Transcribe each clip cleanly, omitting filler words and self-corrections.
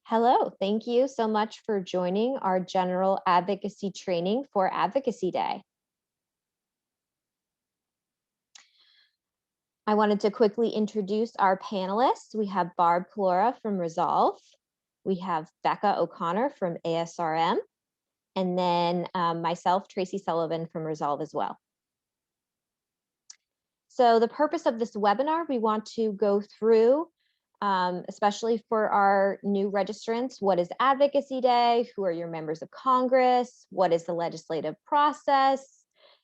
Hello, thank you so much for joining our general advocacy training for Advocacy Day. I wanted to quickly introduce our panelists. We have Barb Plora from Resolve. We have Becca O'Connor from ASRM, and then myself, Tracy Sullivan from Resolve as well. So the purpose of this webinar, we want to go through, especially for our new registrants, what is Advocacy Day? Who are your members of Congress? What is the legislative process?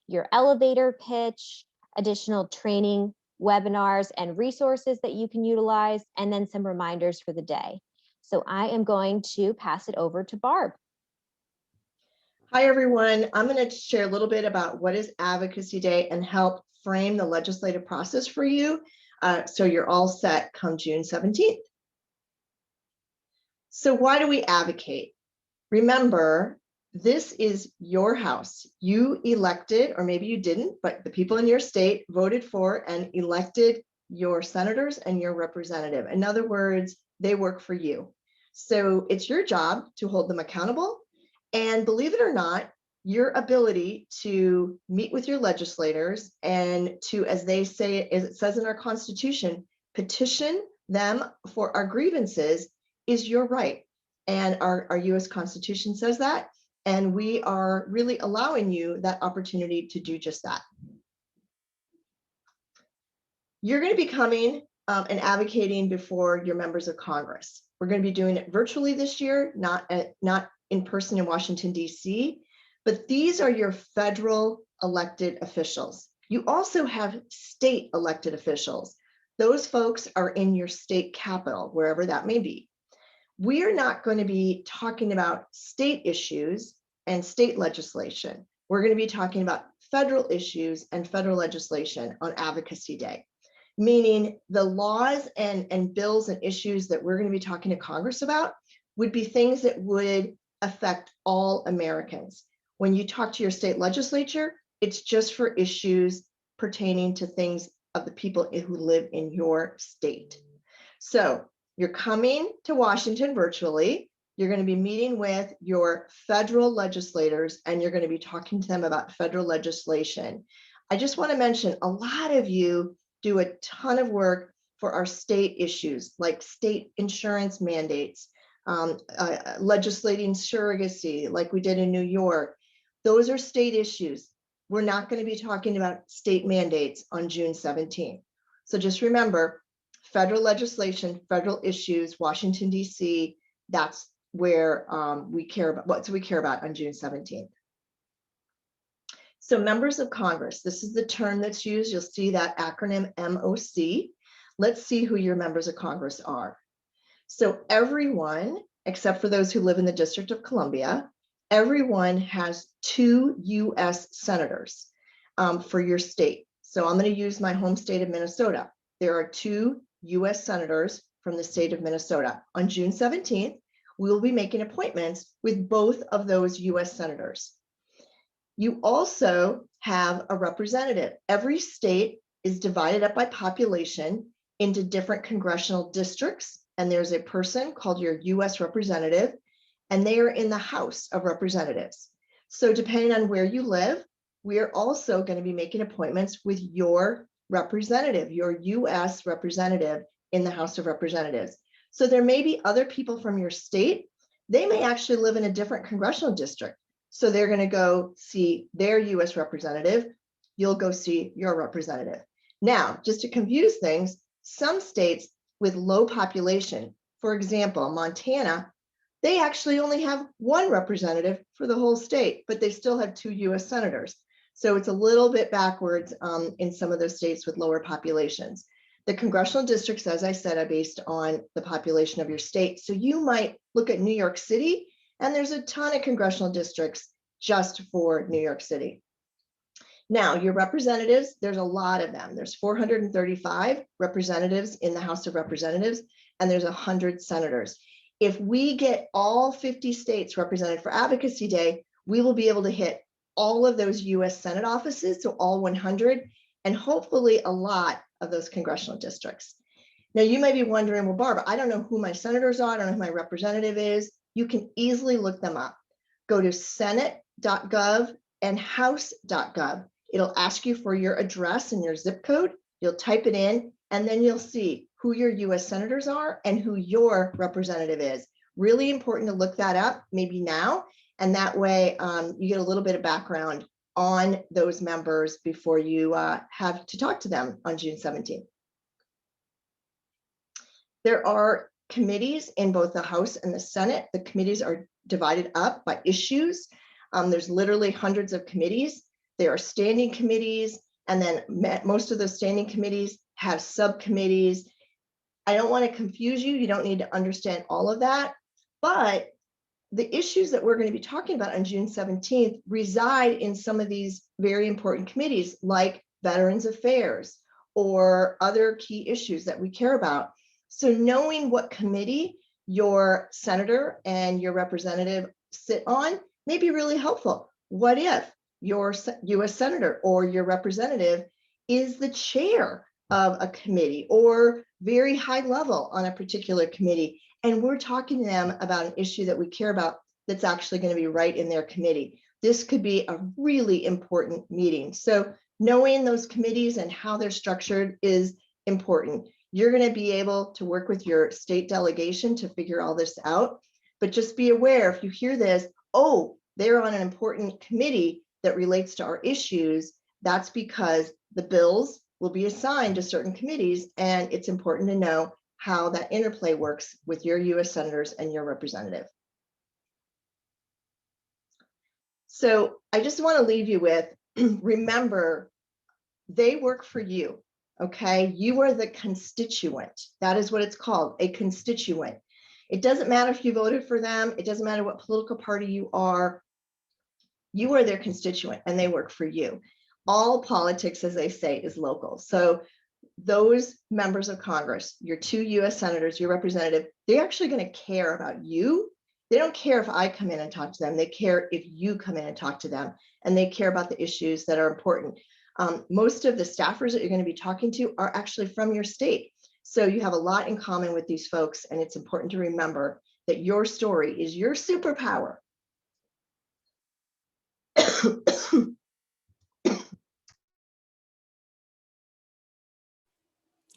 Your elevator pitch, additional training, webinars, and resources that you can utilize, and then some reminders for the day. So I am going to pass it over to Barb. Hi, everyone. I'm going to share a little bit about what is Advocacy Day and help frame the legislative process for you so you're all set come June 17th. So why do we advocate? Remember, this is your house. You elected, or maybe you didn't, but the people in your state voted for and elected your senators and your representative. In other words, they work for you. So it's your job to hold them accountable. And believe it or not, your ability to meet with your legislators and to, as they say, as it says in our Constitution, petition them for our grievances is your right. And our US Constitution says that. And we are really allowing you that opportunity to do just that. You're going to be coming and advocating before your members of Congress. We're going to be doing it virtually this year, not in person in Washington, D.C., but these are your federal elected officials. You also have state elected officials. Those folks are in your state capital, wherever that may be. We are not going to be talking about state issues and state legislation. We're going to be talking about federal issues and federal legislation on Advocacy Day, meaning the laws and bills and issues that we're going to be talking to Congress about would be things that would affect all Americans. When you talk to your state legislature, it's just for issues pertaining to things of the people who live in your state. So you're coming to Washington virtually. You're going to be meeting with your federal legislators, and you're going to be talking to them about federal legislation. I just want to mention a lot of you do a ton of work for our state issues, like state insurance mandates, legislating surrogacy, like we did in New York. Those are state issues. We're not going to be talking about state mandates on June 17th. So just remember, federal legislation, federal issues, Washington, D.C., that's where we care about, what we care about on June 17th. So members of Congress, this is the term that's used. You'll see that acronym MOC. Let's see who your members of Congress are. So everyone, except for those who live in the District of Columbia, everyone has 2 US senators for your state. So I'm going to use my home state of Minnesota. There are 2 US senators from the state of Minnesota. On June 17th, we will be making appointments with both of those US senators. You also have a representative. Every state is divided up by population into different congressional districts, and there's a person called your US representative, and they are in the House of Representatives. So depending on where you live, we are also going to be making appointments with your representative, your US representative in the House of Representatives. So there may be other people from your state. They may actually live in a different congressional district. So they're going to go see their US representative. You'll go see your representative. Now, just to confuse things, some states with low population, for example, Montana, they actually only have 1 representative for the whole state, but they still have 2 US senators. So it's a little bit backwards in some of those states with lower populations. The congressional districts, as I said, are based on the population of your state. So you might look at New York City, and there's a ton of congressional districts just for New York City. Now, your representatives, there's a lot of them. There's 435 representatives in the House of Representatives, and there's 100 senators. If we get all 50 states represented for Advocacy Day, we will be able to hit all of those US Senate offices, so all 100, and hopefully a lot of those congressional districts. Now you may be wondering, well, Barbara, I don't know who my senators are. I don't know who my representative is. You can easily look them up. Go to senate.gov and house.gov. It'll ask you for your address and your zip code. You'll type it in, and then you'll see who your US senators are and who your representative is. Really important to look that up, maybe now, and that way you get a little bit of background on those members before you have to talk to them on June 17th. There are committees in both the House and the Senate. The committees are divided up by issues. There's literally hundreds of committees. There are standing committees, and then most of those standing committees have subcommittees. I don't want to confuse you. You don't need to understand all of that, but the issues that we're going to be talking about on June 17th reside in some of these very important committees, like Veterans Affairs or other key issues that we care about. So knowing what committee your senator and your representative sit on may be really helpful. What if your US senator or your representative is the chair of a committee or very high level on a particular committee, and we're talking to them about an issue that we care about that's actually going to be right in their committee? This could be a really important meeting. So knowing those committees and how they're structured is important. You're going to be able to work with your state delegation to figure all this out. But just be aware, if you hear this, oh, they're on an important committee that relates to our issues, that's because the bills will be assigned to certain committees, and it's important to know how that interplay works with your US senators and your representative. So I just want to leave you with, remember, they work for you. Okay, you are the constituent. That is what it's called, a constituent. It doesn't matter if you voted for them. It doesn't matter what political party you are. You are their constituent and they work for you. All politics, as they say, is local. So those members of Congress, your 2 US senators, your representative, they're actually going to care about you. They don't care if I come in and talk to them. They care if you come in and talk to them, and they care about the issues that are important. Most of the staffers that you're going to be talking to are actually from your state. So you have a lot in common with these folks, and it's important to remember that your story is your superpower.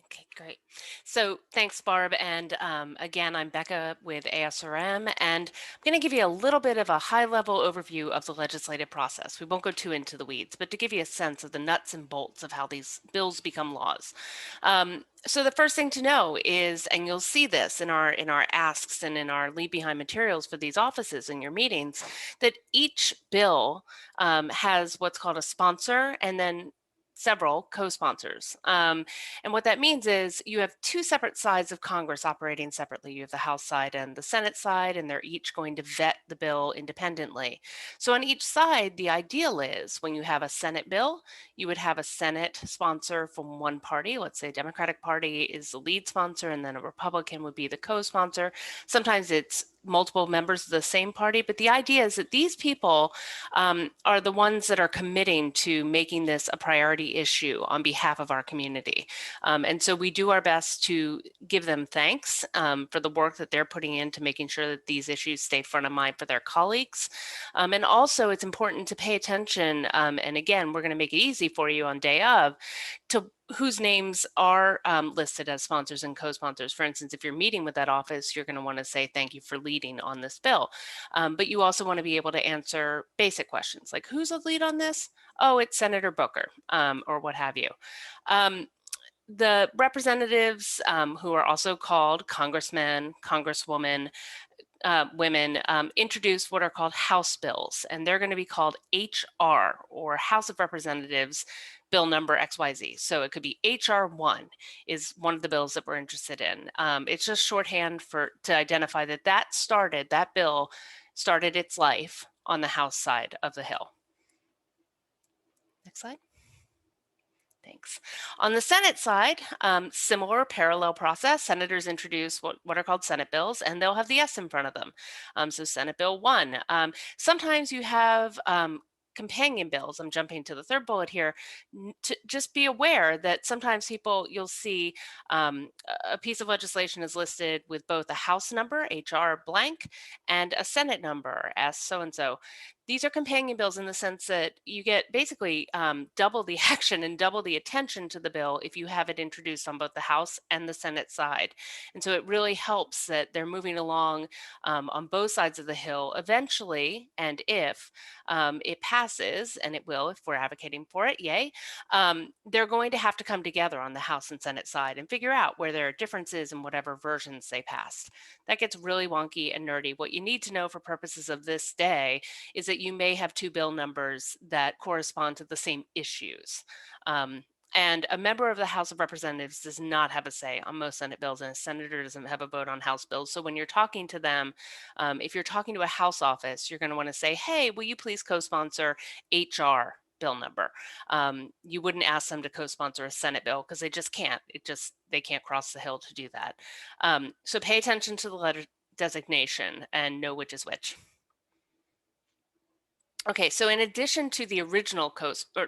Okay, great. So thanks, Barb. And again, I'm Becca with ASRM, and I'm going to give you a little bit of a high-level overview of the legislative process. We won't go too into the weeds, but to give you a sense of the nuts and bolts of how these bills become laws. So the first thing to know is, and you'll see this in our asks and in our leave behind materials for these offices in your meetings, that each bill has what's called a sponsor and then several co-sponsors. And what that means is you have 2 separate sides of Congress operating separately. You have the House side and the Senate side, and they're each going to vet the bill independently. So on each side, the ideal is when you have a Senate bill, you would have a Senate sponsor from one party. Let's say Democratic Party is the lead sponsor, and then a Republican would be the co-sponsor. Sometimes it's multiple members of the same party, but the idea is that these people are the ones that are committing to making this a priority issue on behalf of our community. And so we do our best to give them thanks for the work that they're putting into making sure that these issues stay front of mind for their colleagues. And also it's important to pay attention, and again, we're going to make it easy for you on day of, to whose names are listed as sponsors and co-sponsors. For instance, if you're meeting with that office, you're going to want to say thank you for leading on this bill. But you also want to be able to answer basic questions like, who's the lead on this? Oh, it's Senator Booker, or what have you. The representatives, who are also called congressmen, congresswomen, women, introduce what are called House bills, and they're going to be called HR, or House of Representatives bill number XYZ. So it could be HR 1 is one of the bills that we're interested in. It's just shorthand to identify that bill started its life on the House side of the Hill. Next slide. Thanks. On the Senate side, similar parallel process. Senators introduce what are called Senate bills, and they'll have the S in front of them. So Senate Bill 1. Sometimes you have companion bills, I'm jumping to the third bullet here, to just be aware that sometimes you'll see a piece of legislation is listed with both a House number, HR blank, and a Senate number, S so and so. These are companion bills in the sense that you get basically double the action and double the attention to the bill if you have it introduced on both the House and the Senate side. And so it really helps that they're moving along on both sides of the hill eventually. And if it passes, and it will if we're advocating for it, yay, they're going to have to come together on the House and Senate side and figure out where there are differences in whatever versions they passed. That gets really wonky and nerdy. What you need to know for purposes of this day is that you may have two bill numbers that correspond to the same issues. And a member of the House of Representatives does not have a say on most Senate bills, and a senator doesn't have a vote on House bills. So when you're talking to them, if you're talking to a House office, you're going to want to say, hey, will you please co-sponsor HR bill number? You wouldn't ask them to co-sponsor a Senate bill because they just can't. They can't cross the hill to do that. So pay attention to the letter designation and know which is which. Okay, so in addition to the original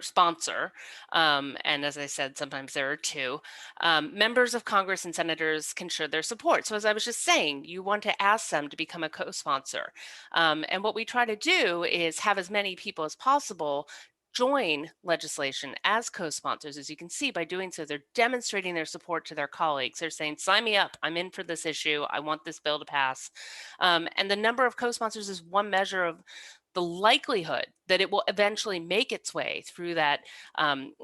sponsor, and as I said, sometimes there are two, members of Congress and senators can show their support. So as I was just saying, you want to ask them to become a co-sponsor. And what we try to do is have as many people as possible join legislation as co-sponsors. As you can see, by doing so, they're demonstrating their support to their colleagues. They're saying, sign me up, I'm in for this issue, I want this bill to pass. And the number of co-sponsors is one measure of the likelihood that it will eventually make its way through that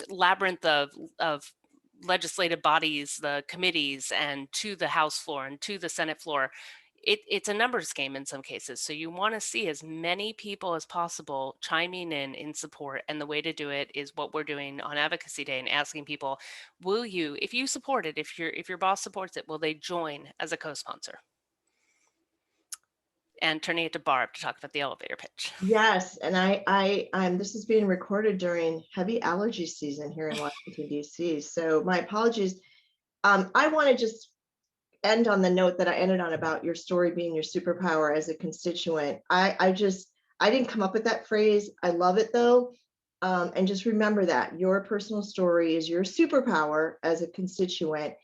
labyrinth of legislative bodies, the committees, and to the House floor and to the Senate floor. It's a numbers game in some cases. So you want to see as many people as possible chiming in support. And the way to do it is what we're doing on Advocacy Day and asking people, will you, if you support it, if your boss supports it, will they join as a co-sponsor? And turning it to Barb to talk about the elevator pitch. Yes, and I'm this is being recorded during heavy allergy season here in Washington, D.C. So my apologies. I want to just end on the note that I ended on about your story being your superpower as a constituent. I didn't come up with that phrase. I love it though. And just remember that your personal story is your superpower as a constituent.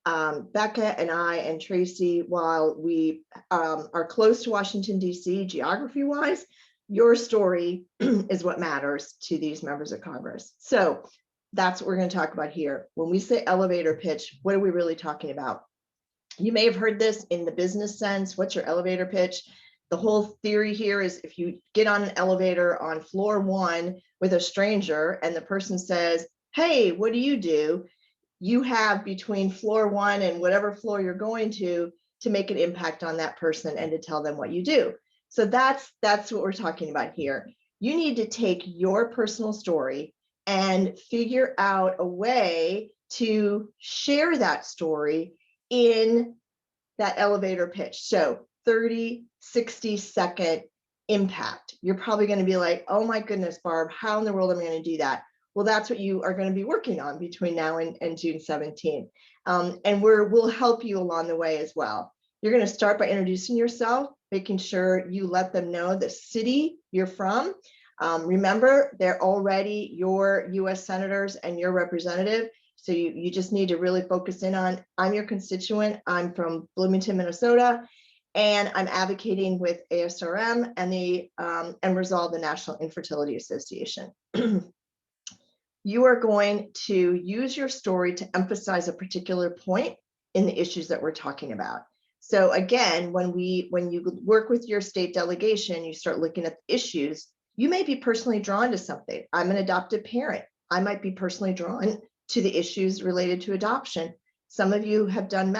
Becca and I and Tracy, while we are close to Washington, D.C. geography wise, your story is what matters to these members of Congress. So that's what we're going to talk about here. When we say elevator pitch, what are we really talking about? You may have heard this in the business sense. What's your elevator pitch? The whole theory here is if you get on an elevator on floor 1 with a stranger and the person says, hey, what do? You have between floor 1 and whatever floor you're going to make an impact on that person and to tell them what you do. So that's what we're talking about here. You need to take your personal story and figure out a way to share that story in that elevator pitch. So 30, 60-second impact. You're probably going to be like, oh my goodness, Barb, how in the world am I going to do that? Well, that's what you are going to be working on between now and June 17th. And we'll help you along the way as well. You're going to start by introducing yourself, making sure you let them know the city you're from. Remember, they're already your US senators and your representative. So you just need to really focus in on, I'm your constituent, I'm from Bloomington, Minnesota, and I'm advocating with ASRM and Resolve, the National Infertility Association. You are going to use your story to emphasize a particular point in the issues that we're talking about. So again, when you work with your state delegation, you start looking at the issues, you may be personally drawn to something. I'm an adoptive parent. I might be personally drawn to the issues related to adoption. Some of you have done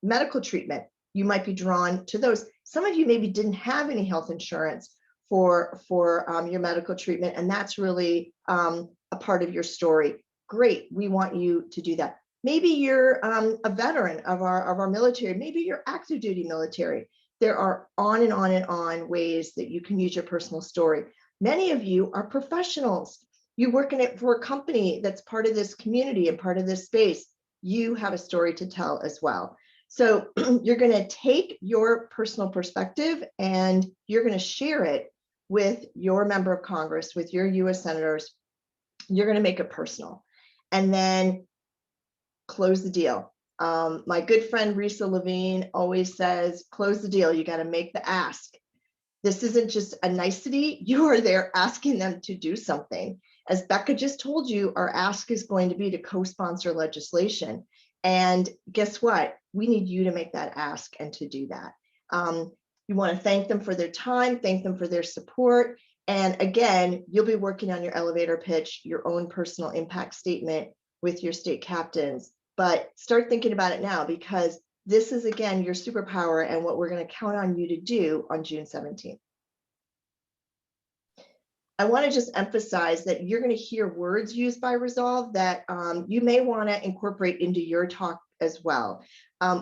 medical treatment. You might be drawn to those. Some of you maybe didn't have any health insurance for your medical treatment, and that's really a part of your story. Great, we want you to do that. Maybe you're a veteran of our military. Maybe you're active duty military. There are on and on and on ways that you can use your personal story. Many of you are professionals. You work for a company that's part of this community and part of this space. You have a story to tell as well. So you're going to take your personal perspective and you're going to share it with your member of Congress, with your US senators, you're going to make it personal. And then close the deal. My good friend Risa Levine always says, close the deal. You got to make the ask. This isn't just a nicety. You are there asking them to do something. As Becca just told you, our ask is going to be to co-sponsor legislation. And guess what? We need you to make that ask and to do that. You want to thank them for their time, thank them for their support. And again, you'll be working on your elevator pitch, your own personal impact statement with your state captains. But start thinking about it now, because this is, again, your superpower and what we're going to count on you to do on June 17th. I want to just emphasize that you're going to hear words used by Resolve that you may want to incorporate into your talk as well.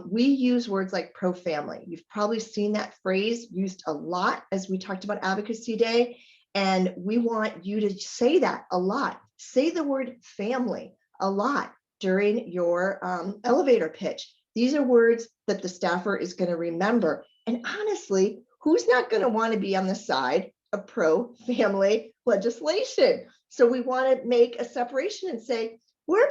We use words like pro-family. You've probably seen that phrase used a lot as we talked about Advocacy Day, and we want you to say that a lot. Say the word family a lot during your elevator pitch. These are words that the staffer is going to remember. And honestly, who's not going to want to be on the side of pro-family legislation? So we want to make a separation and say, we're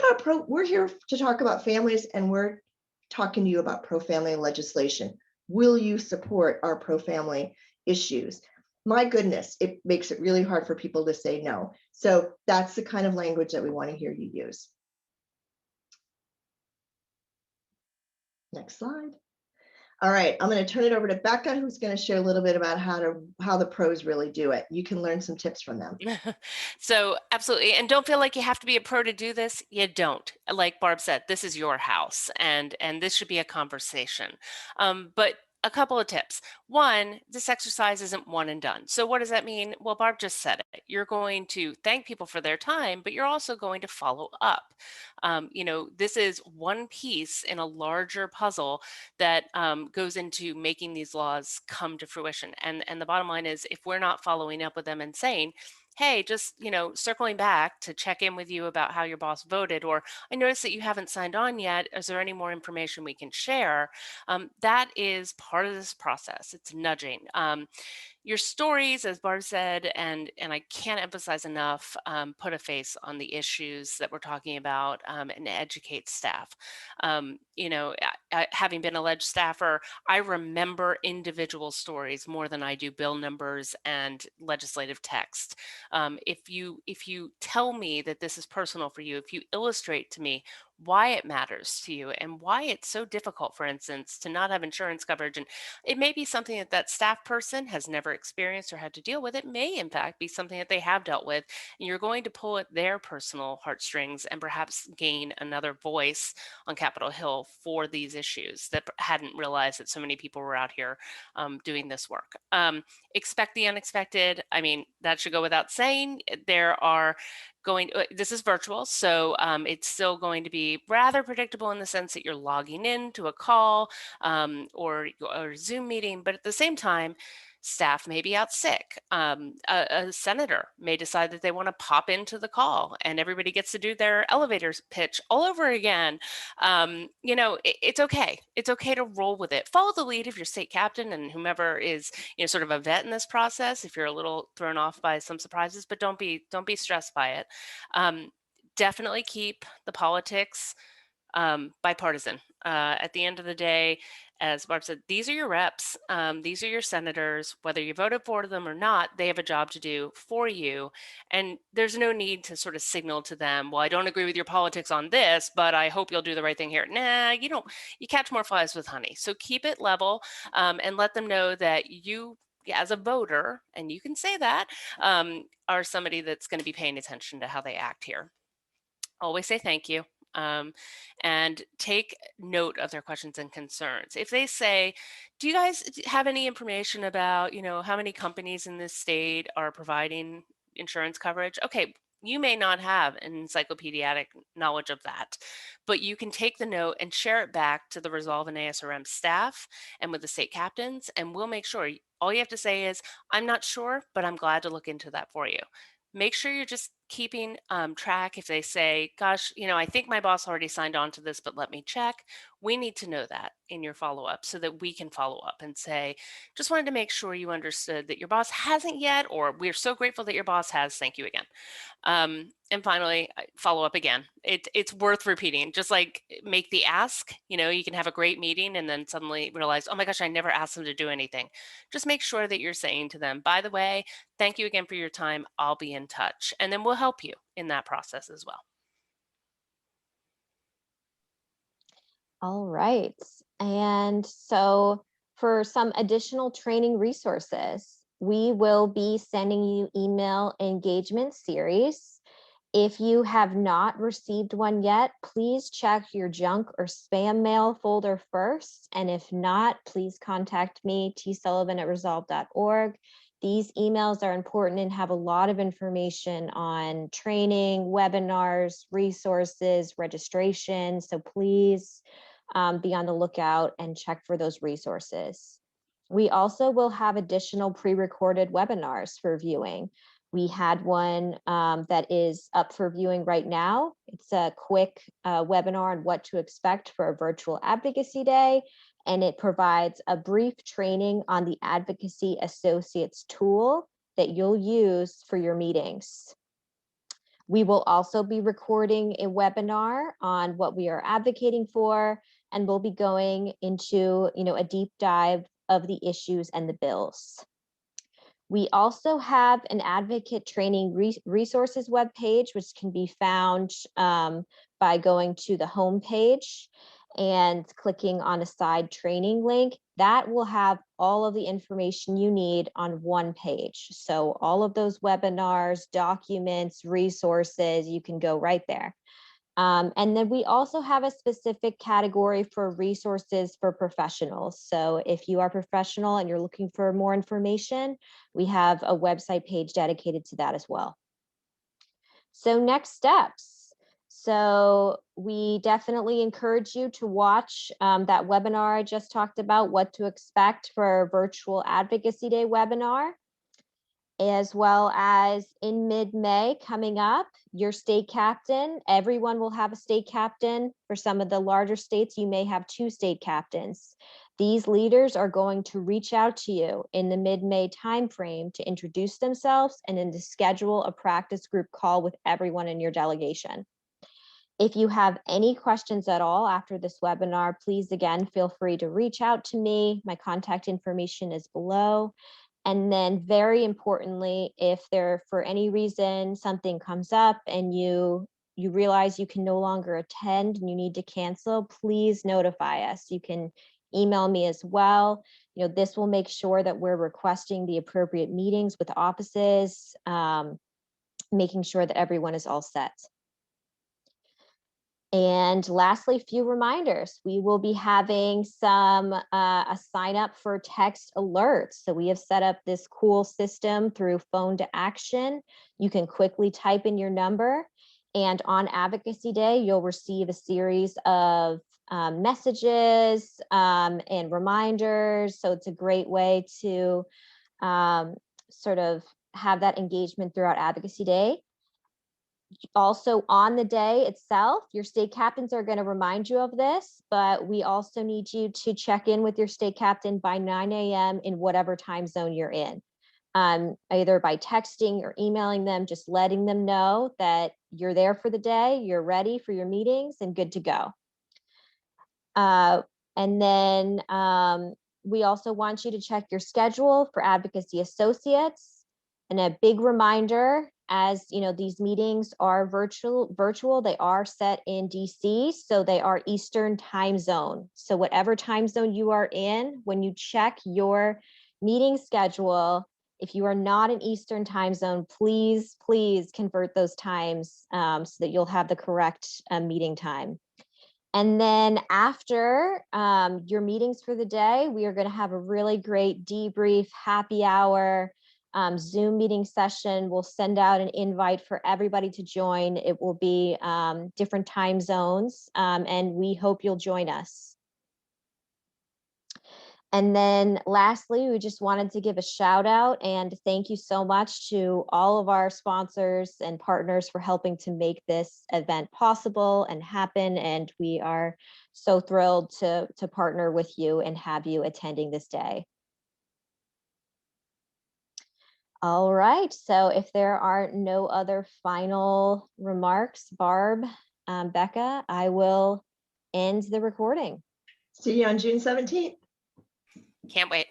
here to talk about families, and we're talking to you about pro-family legislation. Will you support our pro-family issues? My goodness, it makes it really hard for people to say no. So that's the kind of language that we want to hear you use. Next slide. All right, I'm going to turn it over to Becca, who's going to share a little bit about how the pros really do it. You can learn some tips from them. So absolutely. And don't feel like you have to be a pro to do this. You don't. Like Barb said, this is your house, and this should be a conversation. But a couple of tips. One, this exercise isn't one and done. So what does that mean? Well, Barb just said it. You're going to thank people for their time, but you're also going to follow up. This is one piece in a larger puzzle that goes into making these laws come to fruition. And the bottom line is, if we're not following up with them and saying, hey, just circling back to check in with you about how your boss voted, or I noticed that you haven't signed on yet, is there any more information we can share? That is part of this process. It's nudging. Your stories, as Barb said, and I can't emphasize enough, put a face on the issues that we're talking about, and educate staff. Having been a ledge staffer, I remember individual stories more than I do bill numbers and legislative text. If you tell me that this is personal for you, if you illustrate to me why it matters to you and why it's so difficult, for instance, to not have insurance coverage, and it may be something that that staff person has never experienced or had to deal with. It may, in fact, be something that they have dealt with, and you're going to pull at their personal heartstrings and perhaps gain another voice on Capitol Hill for these issues that hadn't realized that so many people were out here doing this work. Expect the unexpected. I mean, that should go without saying. This is virtual, so it's still going to be rather predictable in the sense that you're logging in to a call or Zoom meeting, but at the same time, staff may be out sick. A senator may decide that they want to pop into the call, and everybody gets to do their elevator pitch all over again. It's okay. It's okay to roll with it. Follow the lead of your state captain and whomever is, sort of a vet in this process. If you're a little thrown off by some surprises, but don't be stressed by it. Definitely keep the politics bipartisan. At the end of the day, as Barb said, these are your reps. These are your senators. Whether you voted for them or not, they have a job to do for you. And there's no need to sort of signal to them, well, I don't agree with your politics on this, but I hope you'll do the right thing here. Nah, you don't. You catch more flies with honey. So keep it level and let them know that you, as a voter, and you can say that, are somebody that's going to be paying attention to how they act here. Always say thank you. And take note of their questions and concerns. If they say, do you guys have any information about, how many companies in this state are providing insurance coverage? Okay, you may not have an encyclopedic knowledge of that, but you can take the note and share it back to the Resolve and ASRM staff and with the state captains, and we'll make sure. All you have to say is, I'm not sure, but I'm glad to look into that for you. Make sure you're just keeping track. If they say, gosh, I think my boss already signed on to this, but let me check, We need to know that in your follow-up so that we can follow up and say, just wanted to make sure you understood that your boss hasn't yet, or we're so grateful that your boss has. Thank you again. And finally, follow up again. It's worth repeating, just like make the ask. You can have a great meeting and then suddenly realize, oh my gosh, I never asked them to do anything. Just make sure that you're saying to them, by the way, thank you again for your time. I'll be in touch. And then we'll help you in that process as well. All right. And so for some additional training resources, we will be sending you email engagement series. If you have not received one yet, please check your junk or spam mail folder first. And if not, please contact me, tsullivan@resolve.org. These emails are important and have a lot of information on training, webinars, resources, registration. So please be on the lookout and check for those resources. We also will have additional pre-recorded webinars for viewing. We had one that is up for viewing right now. It's a quick webinar on what to expect for a virtual advocacy day, and it provides a brief training on the Advocacy Associates Tool that you'll use for your meetings. We will also be recording a webinar on what we are advocating for, and we'll be going into a deep dive of the issues and the bills. We also have an advocate training resources webpage, which can be found by going to the home page and clicking on a side training link. That will have all of the information you need on one page. So all of those webinars, documents, resources, you can go right there. And then we also have a specific category for resources for professionals. So if you are professional and you're looking for more information, we have a website page dedicated to that as well. So next steps. So we definitely encourage you to watch that webinar I just talked about, what to expect for our virtual advocacy day webinar, as well as in mid-May coming up, your state captain. Everyone will have a state captain. For some of the larger states, you may have 2 state captains. These leaders are going to reach out to you in the mid-May timeframe to introduce themselves and then to schedule a practice group call with everyone in your delegation. If you have any questions at all after this webinar, please again, feel free to reach out to me. My contact information is below. And then very importantly, if there for any reason something comes up and you realize you can no longer attend and you need to cancel, please notify us. You can email me as well. This will make sure that we're requesting the appropriate meetings with offices, making sure that everyone is all set. And lastly, few reminders. We will be having a sign up for text alerts. So we have set up this cool system through phone to action. You can quickly type in your number, and on Advocacy Day, you'll receive a series of messages and reminders. So it's a great way to sort of have that engagement throughout Advocacy Day. Also on the day itself, your state captains are going to remind you of this, but we also need you to check in with your state captain by 9 a.m. in whatever time zone you're in, either by texting or emailing them, just letting them know that you're there for the day, you're ready for your meetings and good to go. And then we also want you to check your schedule for Advocacy Associates. And a big reminder, as these meetings are virtual, they are set in DC, so they are Eastern time zone. So whatever time zone you are in, when you check your meeting schedule, if you are not in Eastern time zone, please convert those times so that you'll have the correct meeting time. And then after your meetings for the day, we are going to have a really great debrief, happy hour, Zoom meeting session. We'll send out an invite for everybody to join. It will be different time zones, and we hope you'll join us. And then lastly, we just wanted to give a shout out and thank you so much to all of our sponsors and partners for helping to make this event possible and happen. And we are so thrilled to partner with you and have you attending this day. All right, so if there are no other final remarks, Barb, Becca, I will end the recording. See you on June 17th. Can't wait.